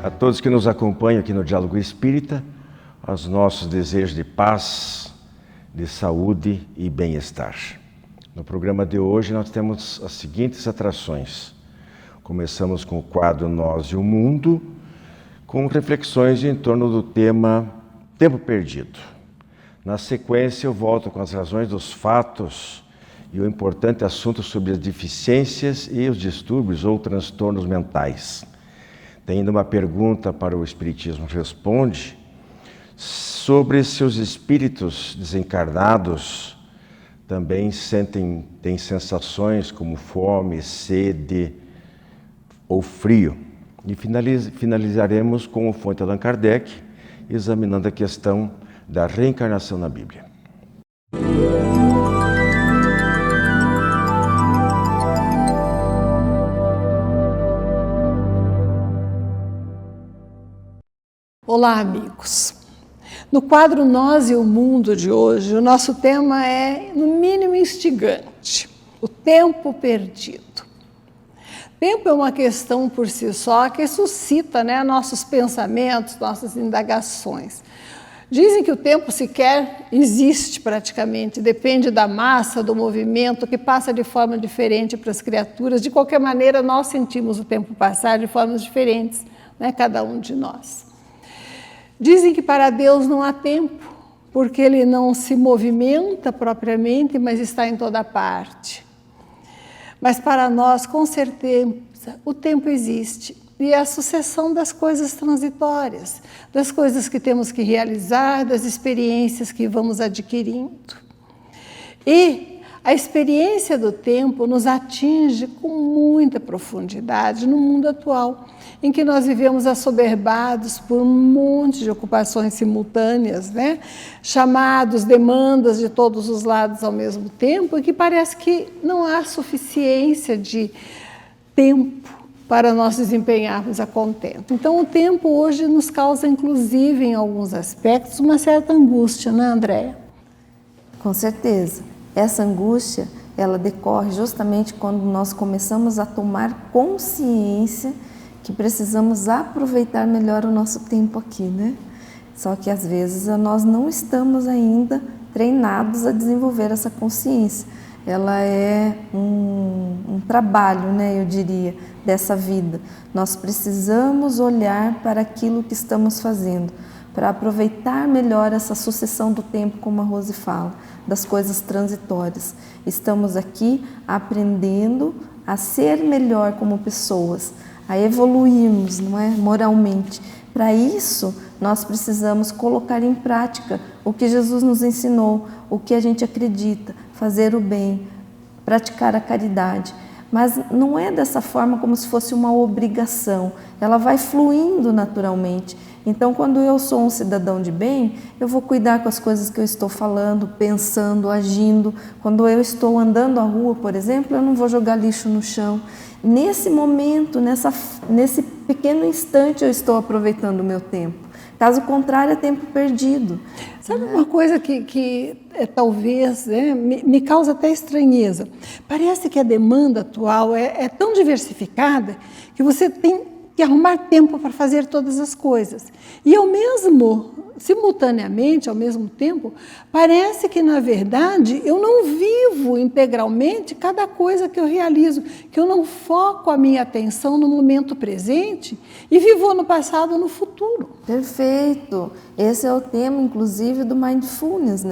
a todos que nos acompanham aqui no Diálogo Espírita, aos nossos desejos de paz, de saúde e bem-estar. No programa de hoje nós temos as seguintes atrações. Começamos com o quadro Nós e o Mundo, com reflexões em torno do tema Tempo Perdido. Na sequência eu volto com as razões dos fatos e o importante assunto sobre as deficiências e os distúrbios ou transtornos mentais. Tem ainda uma pergunta para o Espiritismo Responde sobre se os espíritos desencarnados também têm sensações como fome, sede ou frio. E finalizaremos com o Fonte Allan Kardec, examinando a questão da reencarnação na Bíblia. Olá, amigos. No quadro Nós e o Mundo de hoje, o nosso tema é, no mínimo, instigante: o tempo perdido. Tempo é uma questão por si só que suscita, nossos pensamentos, nossas indagações. Dizem que o tempo sequer existe praticamente, depende da massa, do movimento, que passa de forma diferente para as criaturas. De qualquer maneira, nós sentimos o tempo passar de formas diferentes, cada um de nós. Dizem que para Deus não há tempo, porque Ele não se movimenta propriamente, mas está em toda parte. Mas para nós, com certeza, o tempo existe. E é a sucessão das coisas transitórias, das coisas que temos que realizar, das experiências que vamos adquirindo. E a experiência do tempo nos atinge com muita profundidade no mundo atual, em que nós vivemos assoberbados por um monte de ocupações simultâneas, chamados, demandas de todos os lados ao mesmo tempo, e que parece que não há suficiência de tempo para nós desempenharmos a contento. Então, o tempo hoje nos causa, inclusive, em alguns aspectos, uma certa angústia, não é, Andréia? Com certeza. Essa angústia, ela decorre justamente quando nós começamos a tomar consciência que precisamos aproveitar melhor o nosso tempo aqui, Só que às vezes nós não estamos ainda treinados a desenvolver essa consciência. Ela é um trabalho, eu diria, dessa vida. Nós precisamos olhar para aquilo que estamos fazendo, para aproveitar melhor essa sucessão do tempo, como a Rose fala, das coisas transitórias. Estamos aqui aprendendo a ser melhor como pessoas, a evoluirmos, moralmente. Para isso, nós precisamos colocar em prática o que Jesus nos ensinou, o que a gente acredita, fazer o bem, praticar a caridade. Mas não é dessa forma como se fosse uma obrigação, ela vai fluindo naturalmente. Então, quando eu sou um cidadão de bem, eu vou cuidar com as coisas que eu estou falando, pensando, agindo. Quando eu estou andando à rua, por exemplo, eu não vou jogar lixo no chão. Nesse momento, nesse pequeno instante, eu estou aproveitando o meu tempo. Caso contrário, é tempo perdido. Sabe uma coisa que talvez me causa até estranheza? Parece que a demanda atual é tão diversificada que você tem que arrumar tempo para fazer todas as coisas. E simultaneamente, ao mesmo tempo, parece que, na verdade, eu não vivo integralmente cada coisa que eu realizo, que eu não foco a minha atenção no momento presente e vivo no passado, no futuro. Perfeito! Esse é o tema, inclusive, do Mindfulness,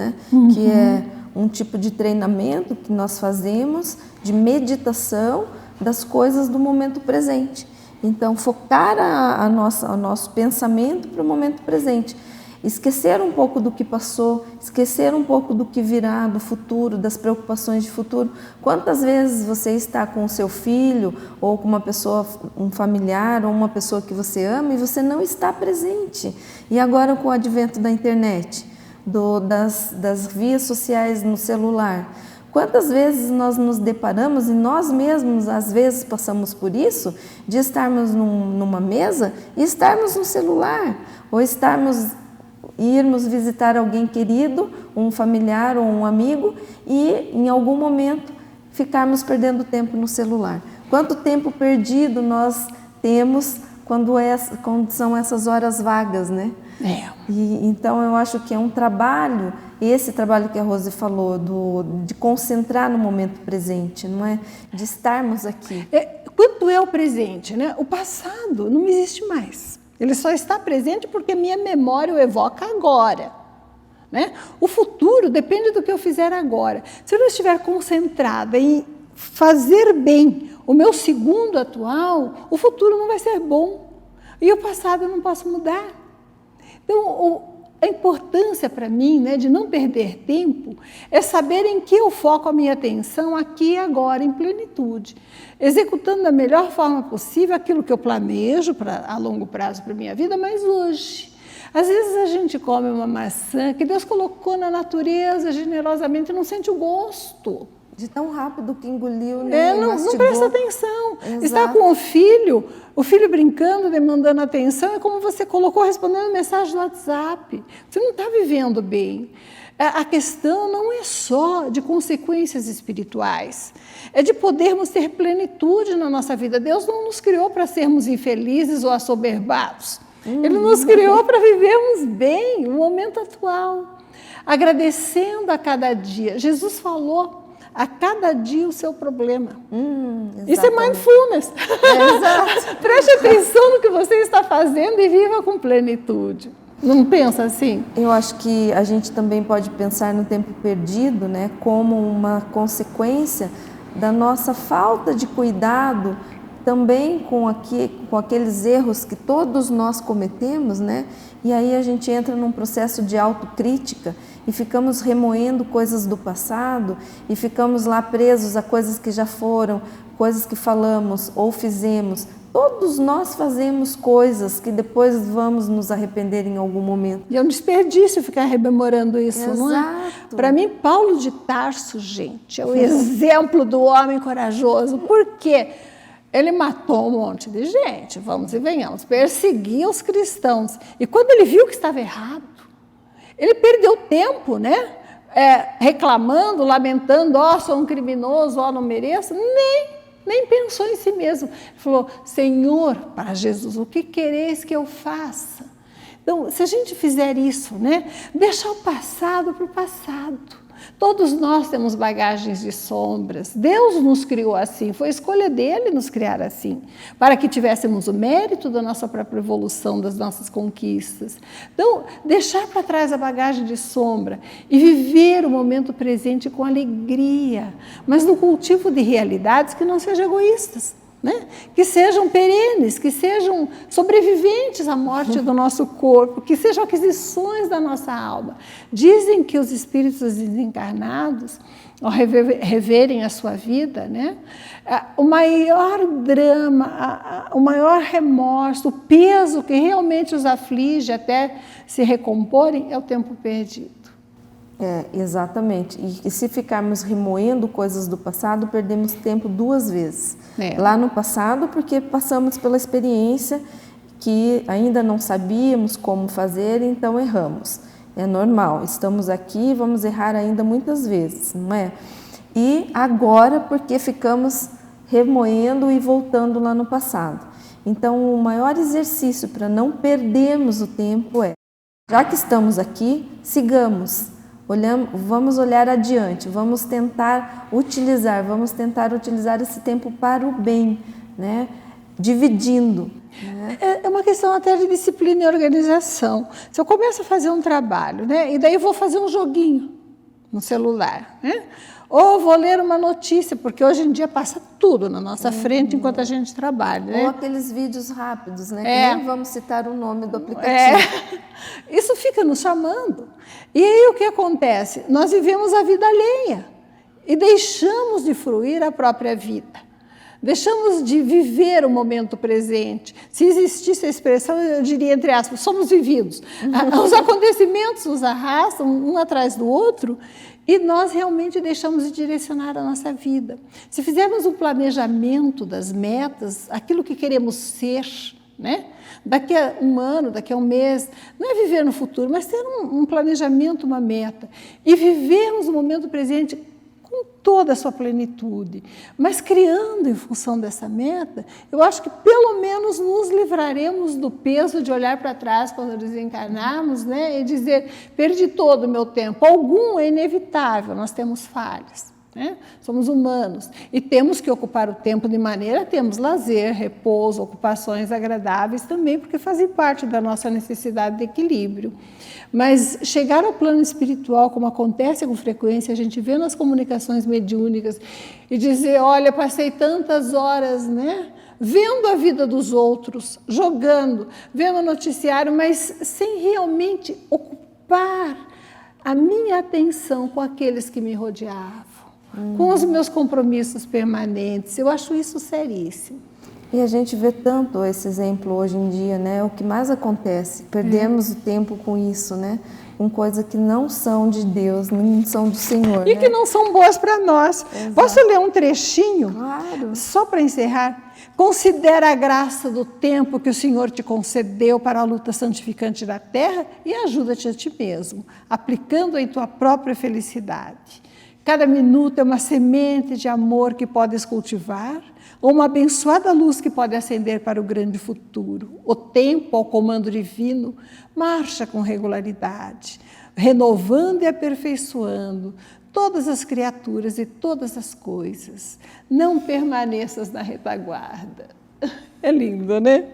Que é um tipo de treinamento que nós fazemos de meditação das coisas do momento presente. Então, focar o nosso pensamento para o momento presente. Esquecer um pouco do que passou, esquecer um pouco do que virá, do futuro, das preocupações de futuro. Quantas vezes você está com o seu filho, ou com uma pessoa, um familiar, ou uma pessoa que você ama, e você não está presente? E agora, com o advento da internet, das vias sociais no celular, quantas vezes nós nos deparamos, e nós mesmos às vezes passamos por isso, de estarmos numa mesa e estarmos no celular, ou irmos visitar alguém querido, um familiar ou um amigo, e em algum momento ficarmos perdendo tempo no celular. Quanto tempo perdido nós temos quando são essas horas vagas, né? Então eu acho que é um trabalho, esse trabalho que a Rose falou, de concentrar no momento presente, não é? De estarmos aqui. Quanto é o presente, né? O passado não existe mais. Ele só está presente porque minha memória o evoca agora, né? O futuro depende do que eu fizer agora. Se eu não estiver concentrada em fazer bem o meu segundo atual, o futuro não vai ser bom. E o passado eu não posso mudar. Então, a importância para mim, né, de não perder tempo é saber em que eu foco a minha atenção aqui e agora, em plenitude, executando da melhor forma possível aquilo que eu planejo a longo prazo para a minha vida, mas hoje. Às vezes a gente come uma maçã que Deus colocou na natureza generosamente e não sente o gosto. De tão rápido que engoliu, né? Não presta atenção. Exato. Está com o filho brincando, demandando atenção, é como você colocou respondendo mensagem do WhatsApp. Você não está vivendo bem. A questão não é só de consequências espirituais, é de podermos ter plenitude na nossa vida. Deus não nos criou para sermos infelizes ou assoberbados. Ele nos criou para vivermos bem o momento atual, agradecendo a cada dia. Jesus falou: a cada dia o seu problema. Isso é mindfulness. Exato. Preste atenção no que você está fazendo e viva com plenitude. Não pensa assim? Eu acho que a gente também pode pensar no tempo perdido, né, como uma consequência da nossa falta de cuidado também com aqueles erros que todos nós cometemos, né? E aí a gente entra num processo de autocrítica e ficamos remoendo coisas do passado e ficamos lá presos a coisas que já foram, coisas que falamos ou fizemos. Todos nós fazemos coisas que depois vamos nos arrepender em algum momento. E é um desperdício ficar rememorando isso, Exato. Não é? Para mim, Paulo de Tarso, gente, é o exemplo do homem corajoso. Por quê? Ele matou um monte de gente, vamos e venhamos, perseguia os cristãos. E quando ele viu que estava errado, ele perdeu tempo, né? Reclamando, lamentando, sou um criminoso, não mereço, nem pensou em si mesmo. Ele falou: Senhor, para Jesus, o que quereis que eu faça? Então, se a gente fizer isso, né? Deixar o passado para o passado. Todos nós temos bagagens de sombras. Deus nos criou assim, foi escolha dele nos criar assim, para que tivéssemos o mérito da nossa própria evolução, das nossas conquistas. Então, deixar para trás a bagagem de sombra e viver o momento presente com alegria, mas no cultivo de realidades que não sejam egoístas, né? Que sejam perenes, que sejam sobreviventes à morte do nosso corpo, que sejam aquisições da nossa alma. Dizem que os espíritos desencarnados, ao reverem a sua vida, né, o maior drama, o maior remorso, o peso que realmente os aflige até se recomporem é o tempo perdido. Exatamente. E se ficarmos remoendo coisas do passado, perdemos tempo duas vezes. Lá no passado, porque passamos pela experiência que ainda não sabíamos como fazer, então erramos. É normal, estamos aqui, vamos errar ainda muitas vezes, não é? E agora, porque ficamos remoendo e voltando lá no passado. Então, o maior exercício para não perdermos o tempo já que estamos aqui, sigamos. Vamos olhar adiante, vamos tentar utilizar esse tempo para o bem, né? Dividindo. Né? É uma questão até de disciplina e organização. Se eu começo a fazer um trabalho, né, e daí eu vou fazer um joguinho no celular, né? Ou vou ler uma notícia, porque hoje em dia passa tudo na nossa frente enquanto a gente trabalha. Né? Ou aqueles vídeos rápidos, né? Que nem vamos citar o nome do aplicativo. Isso fica nos chamando. E aí o que acontece? Nós vivemos a vida alheia e deixamos de fruir a própria vida. Deixamos de viver o momento presente. Se existisse a expressão, eu diria, entre aspas, somos vividos. Os acontecimentos nos arrastam um atrás do outro e nós realmente deixamos de direcionar a nossa vida. Se fizermos um planejamento das metas, aquilo que queremos ser, né? Daqui a um ano, daqui a um mês, não é viver no futuro, mas ter um planejamento, uma meta. E vivermos o momento presente com toda a sua plenitude, mas criando em função dessa meta, eu acho que pelo menos nos livraremos do peso de olhar para trás quando desencarnarmos, né, e dizer, perdi todo o meu tempo. Algum é inevitável, nós temos falhas. Né? Somos humanos e temos que ocupar o tempo de maneira, temos lazer, repouso, ocupações agradáveis também, porque fazem parte da nossa necessidade de equilíbrio. Mas chegar ao plano espiritual, como acontece com frequência, a gente vê nas comunicações mediúnicas, e dizer, olha, passei tantas horas, né, vendo a vida dos outros, jogando, vendo o noticiário, mas sem realmente ocupar a minha atenção com aqueles que me rodeavam. Com os meus compromissos permanentes. Eu acho isso seríssimo. E a gente vê tanto esse exemplo hoje em dia, né? O que mais acontece? Perdemos o tempo com isso, né? Com coisas que não são de Deus, não são do Senhor. E, né, que não são boas para nós. Exato. Posso ler um trechinho? Claro. Só para encerrar. Considera a graça do tempo que o Senhor te concedeu para a luta santificante da terra e ajuda-te a ti mesmo, aplicando em tua própria felicidade. Cada minuto é uma semente de amor que podes cultivar, ou uma abençoada luz que pode acender para o grande futuro. O tempo, ao comando divino, marcha com regularidade, renovando e aperfeiçoando todas as criaturas e todas as coisas. Não permaneças na retaguarda. É lindo, né?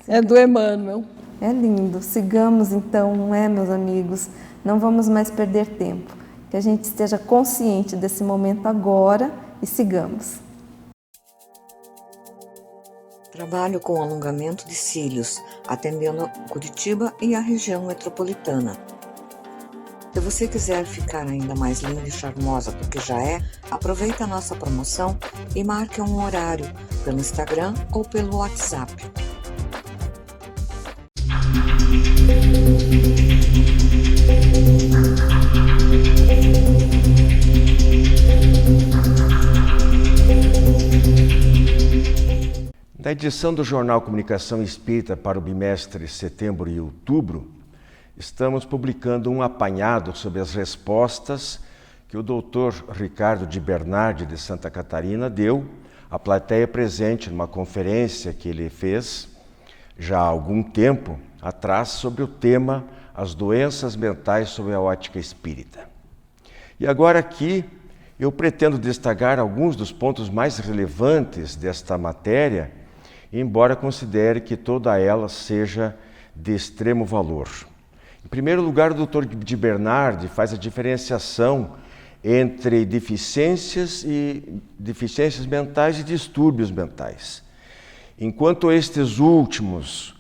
É do Emmanuel. É lindo. Sigamos então, não é, meus amigos? Não vamos mais perder tempo. Que a gente esteja consciente desse momento agora e sigamos. Trabalho com alongamento de cílios, atendendo Curitiba e a região metropolitana. Se você quiser ficar ainda mais linda e charmosa do que já é, aproveite a nossa promoção e marque um horário pelo Instagram ou pelo WhatsApp. Na edição do Jornal Comunicação Espírita para o bimestre setembro e outubro, estamos publicando um apanhado sobre as respostas que o Dr. Ricardo de Bernardi, de Santa Catarina, deu à plateia presente numa conferência que ele fez já há algum tempo atrás sobre o tema As doenças mentais sob a ótica espírita. E agora aqui eu pretendo destacar alguns dos pontos mais relevantes desta matéria, embora considere que toda ela seja de extremo valor. Em primeiro lugar, o Dr. de Bernardi faz a diferenciação entre deficiências mentais e distúrbios mentais. Enquanto estes últimos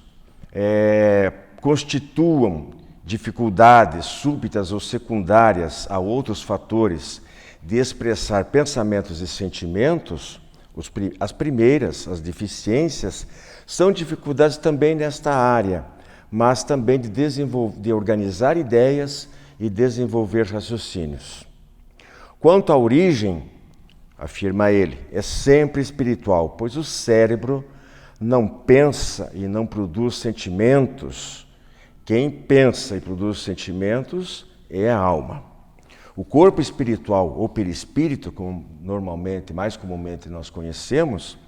constituam dificuldades súbitas ou secundárias a outros fatores de expressar pensamentos e sentimentos, as primeiras, as deficiências, são dificuldades também nesta área, mas também de organizar ideias e desenvolver raciocínios. Quanto à origem, afirma ele, é sempre espiritual, pois o cérebro não pensa e não produz sentimentos. Quem pensa e produz sentimentos é a alma. O corpo espiritual, ou perispírito, como mais comumente nós conhecemos,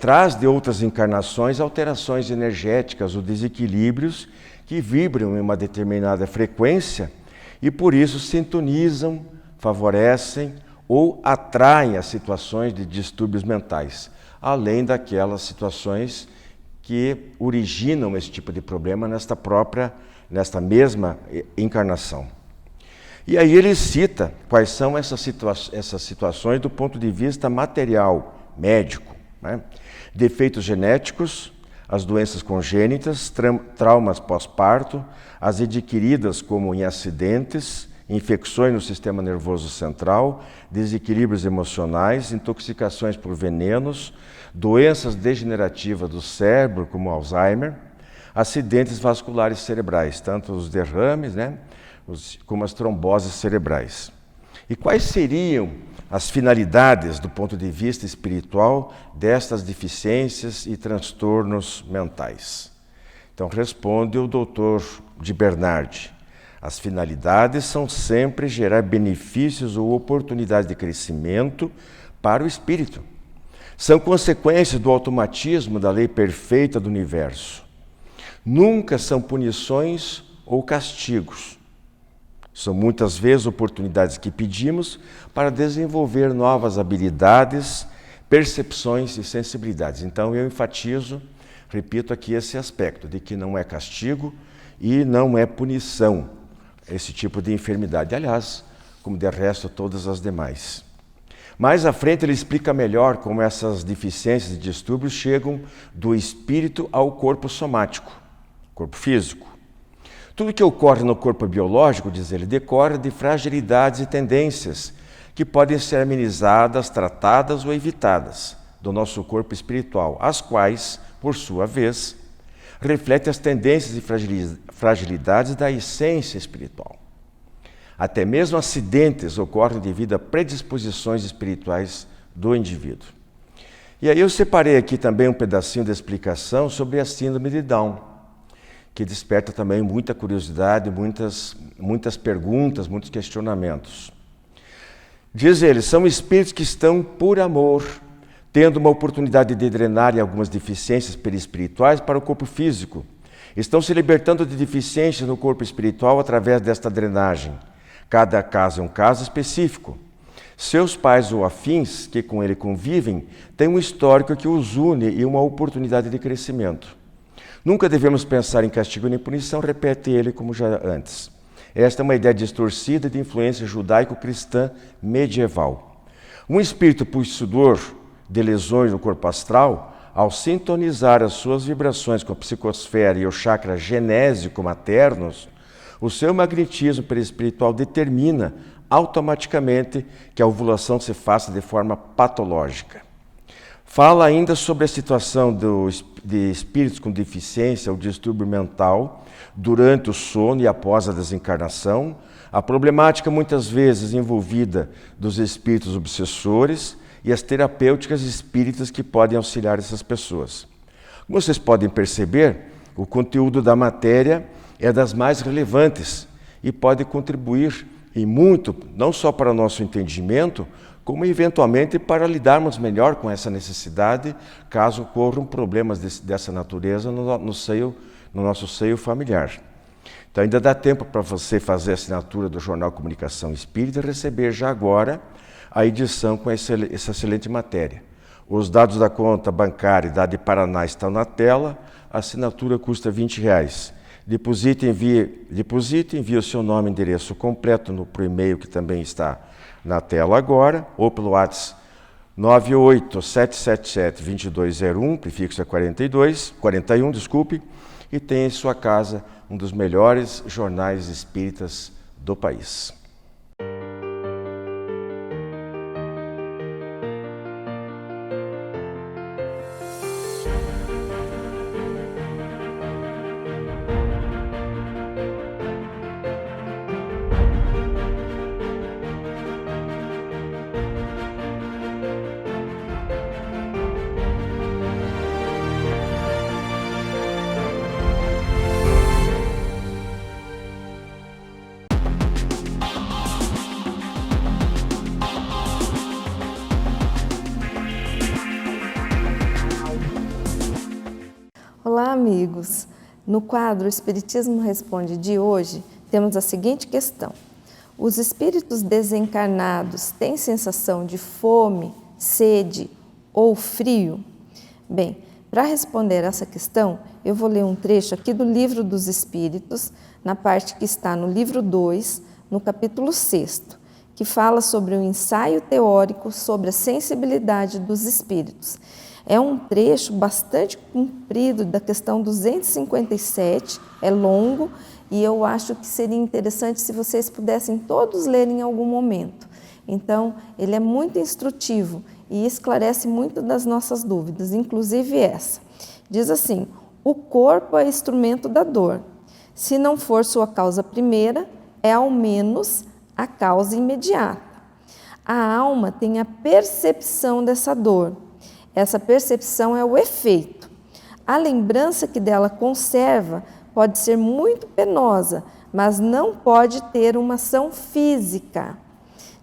traz de outras encarnações alterações energéticas ou desequilíbrios que vibram em uma determinada frequência e por isso sintonizam, favorecem ou atraem as situações de distúrbios mentais, além daquelas situações que originam esse tipo de problema nesta mesma encarnação. E aí ele cita quais são essas situações do ponto de vista material, médico, né? Defeitos genéticos, as doenças congênitas, traumas pós-parto, as adquiridas como em acidentes, infecções no sistema nervoso central, desequilíbrios emocionais, intoxicações por venenos, doenças degenerativas do cérebro, como Alzheimer, acidentes vasculares cerebrais, tanto os derrames, né, como as tromboses cerebrais. E quais seriam as finalidades, do ponto de vista espiritual, destas deficiências e transtornos mentais? Então, responde o Dr. de Bernardi. As finalidades são sempre gerar benefícios ou oportunidades de crescimento para o espírito. São consequências do automatismo da lei perfeita do universo. Nunca são punições ou castigos. São muitas vezes oportunidades que pedimos para desenvolver novas habilidades, percepções e sensibilidades. Então eu enfatizo, repito aqui esse aspecto, de que não é castigo e não é punição esse tipo de enfermidade. Aliás, como de resto todas as demais. Mais à frente ele explica melhor como essas deficiências e distúrbios chegam do espírito ao corpo somático, corpo físico. Tudo que ocorre no corpo biológico, diz ele, decorre de fragilidades e tendências que podem ser amenizadas, tratadas ou evitadas do nosso corpo espiritual, as quais, por sua vez, refletem as tendências e fragilidades da essência espiritual. Até mesmo acidentes ocorrem devido a predisposições espirituais do indivíduo. E aí eu separei aqui também um pedacinho da explicação sobre a síndrome de Down, que desperta também muita curiosidade, muitas perguntas, muitos questionamentos. Diz ele, são espíritos que estão por amor, tendo uma oportunidade de drenar algumas deficiências perispirituais para o corpo físico. Estão se libertando de deficiências no corpo espiritual através desta drenagem. Cada caso é um caso específico. Seus pais ou afins que com ele convivem têm um histórico que os une e uma oportunidade de crescimento. Nunca devemos pensar em castigo nem punição, repete ele como já antes. Esta é uma ideia distorcida de influência judaico-cristã medieval. Um espírito possuidor de lesões no corpo astral, ao sintonizar as suas vibrações com a psicosfera e o chakra genésico maternos, o seu magnetismo perispiritual determina automaticamente que a ovulação se faça de forma patológica. Fala ainda sobre a situação de espíritos com deficiência ou distúrbio mental durante o sono e após a desencarnação, a problemática muitas vezes envolvida dos espíritos obsessores e as terapêuticas espíritas que podem auxiliar essas pessoas. Como vocês podem perceber, o conteúdo da matéria é das mais relevantes e pode contribuir e muito, não só para o nosso entendimento, como eventualmente para lidarmos melhor com essa necessidade, caso ocorram problemas dessa natureza no nosso seio familiar. Então ainda dá tempo para você fazer a assinatura do Jornal Comunicação Espírita e receber já agora a edição com essa excelente matéria. Os dados da conta bancária da de Paraná estão na tela, a assinatura custa R$20. Deposite, envie o seu nome e endereço completo pro e-mail que também está na tela agora, ou pelo WhatsApp 98777-2201, prefixo é 41, e tem em sua casa um dos melhores jornais espíritas do país. Olá, amigos! No quadro Espiritismo Responde de hoje, temos a seguinte questão. Os espíritos desencarnados têm sensação de fome, sede ou frio? Bem, para responder essa questão, eu vou ler um trecho aqui do Livro dos Espíritos, na parte que está no livro 2, no capítulo 6, que fala sobre um ensaio teórico sobre a sensibilidade dos espíritos. É um trecho bastante comprido da questão 257, é longo e eu acho que seria interessante se vocês pudessem todos ler em algum momento. Então, ele é muito instrutivo e esclarece muito das nossas dúvidas, inclusive essa. Diz assim, o corpo é instrumento da dor. Se não for sua causa primeira, é ao menos a causa imediata. A alma tem a percepção dessa dor. Essa percepção é o efeito. A lembrança que dela conserva pode ser muito penosa, mas não pode ter uma ação física.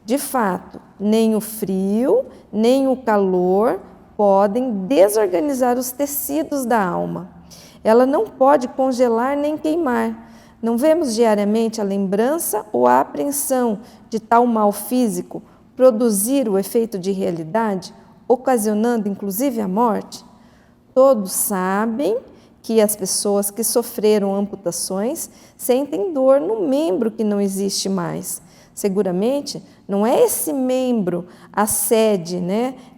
De fato, nem o frio, nem o calor podem desorganizar os tecidos da alma. Ela não pode congelar nem queimar. Não vemos diariamente a lembrança ou a apreensão de tal mal físico produzir o efeito de realidade, ocasionando inclusive a morte? Todos sabem que as pessoas que sofreram amputações sentem dor no membro que não existe mais. Seguramente não é esse membro a sede,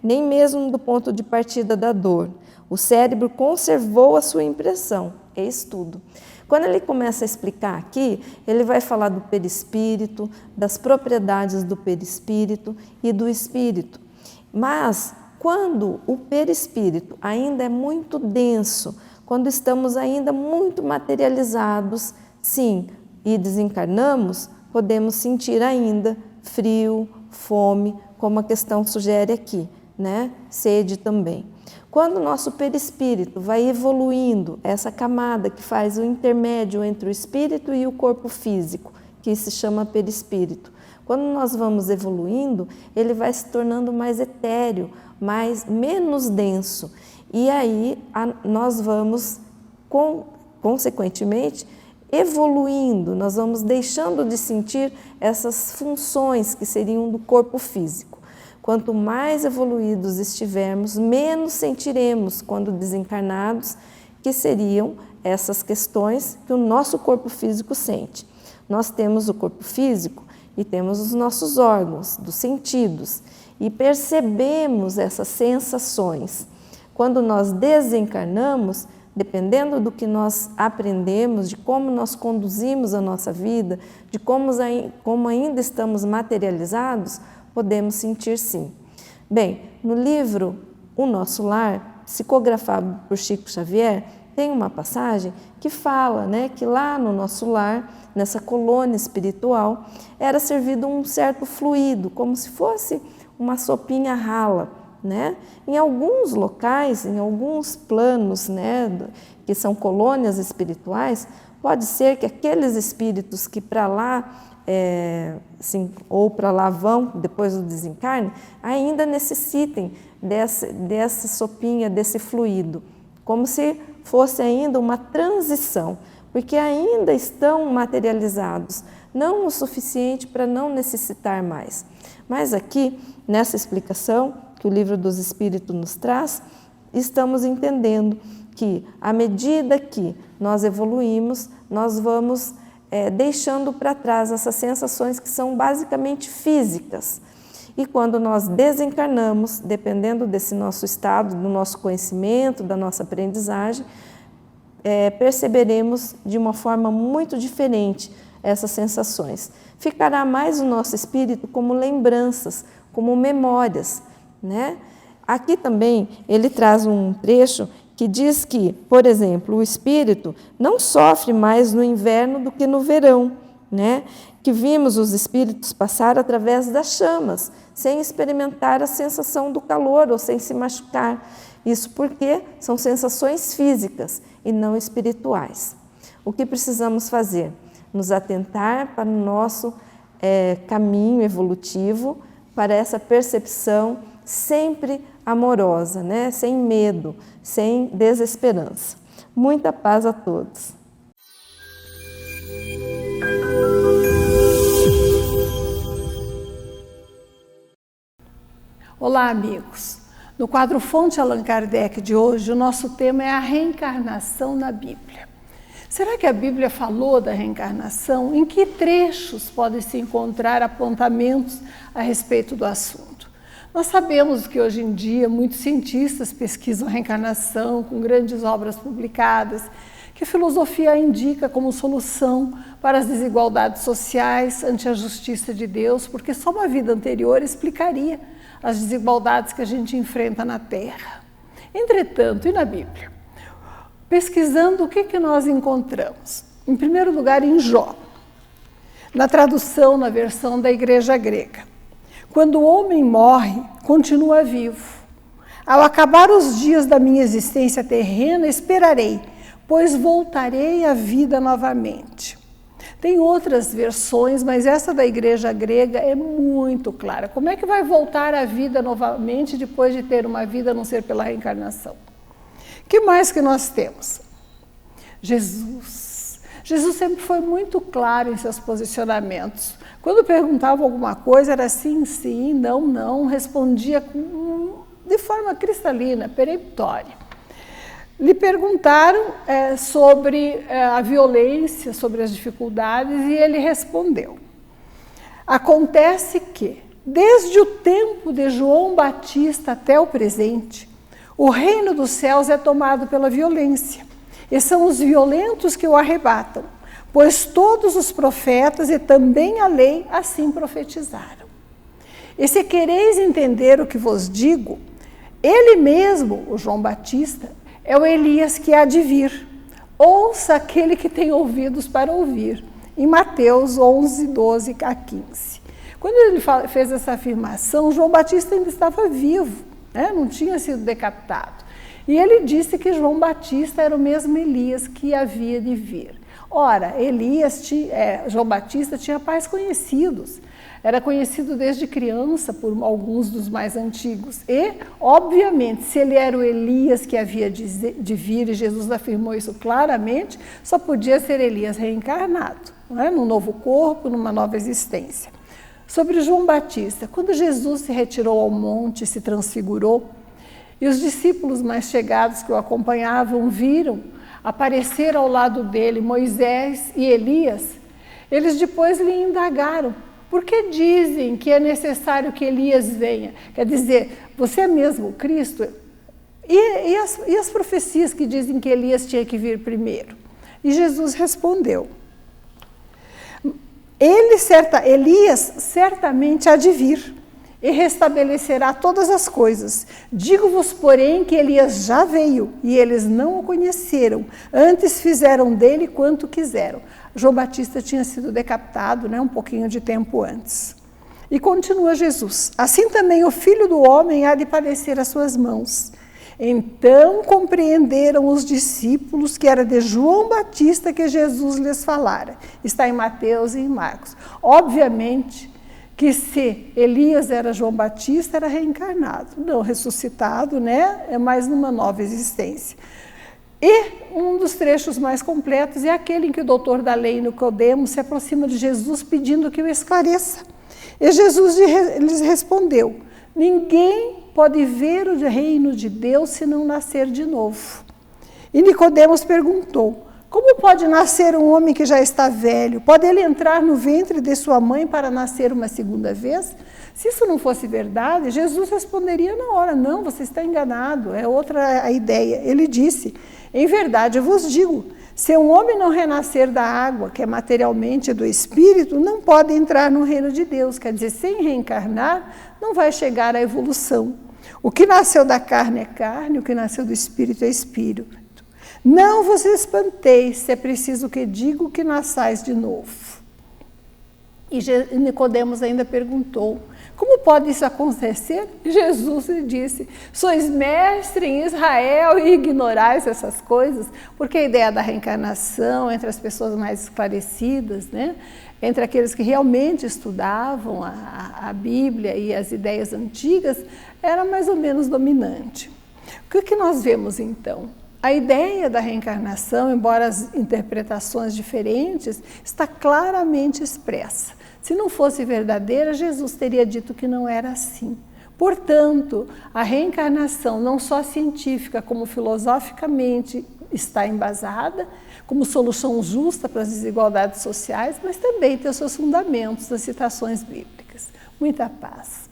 nem mesmo do ponto de partida da dor. O cérebro conservou a sua impressão, é estudo. Quando ele começa a explicar aqui, ele vai falar do perispírito, das propriedades do perispírito e do espírito. Mas quando o perispírito ainda é muito denso, quando estamos ainda muito materializados, sim, e desencarnamos, podemos sentir ainda frio, fome, como a questão sugere aqui, Sede também. Quando o nosso perispírito vai evoluindo, essa camada que faz o intermédio entre o espírito e o corpo físico, que se chama perispírito, quando nós vamos evoluindo, ele vai se tornando mais etéreo, menos denso. E aí nós vamos, consequentemente, evoluindo, nós vamos deixando de sentir essas funções que seriam do corpo físico. Quanto mais evoluídos estivermos, menos sentiremos quando desencarnados, que seriam essas questões que o nosso corpo físico sente. Nós temos o corpo físico e temos os nossos órgãos, dos sentidos, e percebemos essas sensações. Quando nós desencarnamos, dependendo do que nós aprendemos, de como nós conduzimos a nossa vida, de como ainda estamos materializados, podemos sentir sim. Bem, no livro O Nosso Lar, psicografado por Chico Xavier, tem uma passagem que fala que lá no nosso lar, nessa colônia espiritual, era servido um certo fluido, como se fosse uma sopinha rala. Em alguns locais, em alguns planos, que são colônias espirituais, pode ser que aqueles espíritos que para lá, ou para lá vão depois do desencarne, ainda necessitem dessa sopinha, desse fluido, como se fosse ainda uma transição, porque ainda estão materializados, não o suficiente para não necessitar mais. Mas aqui, nessa explicação que o Livro dos Espíritos nos traz, estamos entendendo que, à medida que nós evoluímos, nós vamos deixando para trás essas sensações que são basicamente físicas. E quando nós desencarnamos, dependendo desse nosso estado, do nosso conhecimento, da nossa aprendizagem, perceberemos de uma forma muito diferente essas sensações. Ficará mais o nosso espírito como lembranças, como memórias. Aqui também ele traz um trecho que diz que, por exemplo, o espírito não sofre mais no inverno do que no verão, que vimos os espíritos passar através das chamas, sem experimentar a sensação do calor ou sem se machucar. Isso porque são sensações físicas e não espirituais. O que precisamos fazer? Nos atentar para o nosso caminho evolutivo, para essa percepção sempre amorosa, sem medo, sem desesperança. Muita paz a todos. Olá, amigos. No quadro Fonte Allan Kardec de hoje, o nosso tema é a reencarnação na Bíblia. Será que a Bíblia falou da reencarnação? Em que trechos podem se encontrar apontamentos a respeito do assunto? Nós sabemos que hoje em dia muitos cientistas pesquisam a reencarnação com grandes obras publicadas, que a filosofia indica como solução para as desigualdades sociais ante a justiça de Deus, porque só uma vida anterior explicaria as desigualdades que a gente enfrenta na Terra. Entretanto, e na Bíblia? Pesquisando, o que nós encontramos? Em primeiro lugar, em Jó, na tradução, na versão da Igreja Grega. Quando o homem morre, continua vivo. Ao acabar os dias da minha existência terrena, esperarei, pois voltarei à vida novamente. Tem outras versões, mas essa da igreja grega é muito clara. Como é que vai voltar à vida novamente depois de ter uma vida a não ser pela reencarnação? O que mais que nós temos? Jesus. Jesus sempre foi muito claro em seus posicionamentos. Quando perguntava alguma coisa, era sim, sim, não, não, respondia de forma cristalina, peremptória. Lhe perguntaram sobre a violência, sobre as dificuldades, e ele respondeu. Acontece que, desde o tempo de João Batista até o presente, o reino dos céus é tomado pela violência, e são os violentos que o arrebatam, pois todos os profetas e também a lei assim profetizaram. E se quereis entender o que vos digo, ele mesmo, o João Batista, é o Elias que há de vir. Ouça aquele que tem ouvidos para ouvir. Em Mateus 11, 12 a 15. Quando ele fez essa afirmação, João Batista ainda estava vivo, né? Não tinha sido decapitado. E ele disse que João Batista era o mesmo Elias que havia de vir. Ora, João Batista tinha pais conhecidos. Era conhecido desde criança por alguns dos mais antigos. E, obviamente, se ele era o Elias que havia de vir, e Jesus afirmou isso claramente, só podia ser Elias reencarnado, não é? Num novo corpo, numa nova existência. Sobre João Batista, quando Jesus se retirou ao monte, se transfigurou, e os discípulos mais chegados que o acompanhavam viram aparecer ao lado dele Moisés e Elias, eles depois lhe indagaram: por que dizem que é necessário que Elias venha? Quer dizer, você é mesmo o Cristo? E as profecias que dizem que Elias tinha que vir primeiro? E Jesus respondeu: Elias certamente há de vir e restabelecerá todas as coisas. Digo-vos, porém, que Elias já veio e eles não o conheceram, antes fizeram dele quanto quiseram. João Batista tinha sido decapitado, um pouquinho de tempo antes. E continua Jesus: assim também o Filho do Homem há de padecer às suas mãos. Então compreenderam os discípulos que era de João Batista que Jesus lhes falara. Está em Mateus e em Marcos. Obviamente que se Elias era João Batista, era reencarnado, não ressuscitado, mas numa nova existência. E um dos trechos mais completos é aquele em que o doutor da lei, Nicodemo, se aproxima de Jesus pedindo que o esclareça. E Jesus lhes respondeu: ninguém pode ver o reino de Deus se não nascer de novo. E Nicodemos perguntou: como pode nascer um homem que já está velho? Pode ele entrar no ventre de sua mãe para nascer uma segunda vez? Se isso não fosse verdade, Jesus responderia na hora: não, você está enganado, é outra a ideia. Ele disse: em verdade eu vos digo, se um homem não renascer da água, que é materialmente do Espírito, não pode entrar no reino de Deus. Quer dizer, sem reencarnar, não vai chegar à evolução. O que nasceu da carne é carne, o que nasceu do Espírito é Espírito. Não vos espanteis, se é preciso que digo que nasçais de novo. E Nicodemos ainda perguntou: como pode isso acontecer? E Jesus lhe disse: sois mestre em Israel e ignorais essas coisas? Porque a ideia da reencarnação entre as pessoas mais esclarecidas, entre aqueles que realmente estudavam a Bíblia e as ideias antigas, era mais ou menos dominante. O que nós vemos então? A ideia da reencarnação, embora as interpretações diferentes, está claramente expressa. Se não fosse verdadeira, Jesus teria dito que não era assim. Portanto, a reencarnação, não só científica, como filosoficamente está embasada, como solução justa para as desigualdades sociais, mas também tem os seus fundamentos nas citações bíblicas. Muita paz.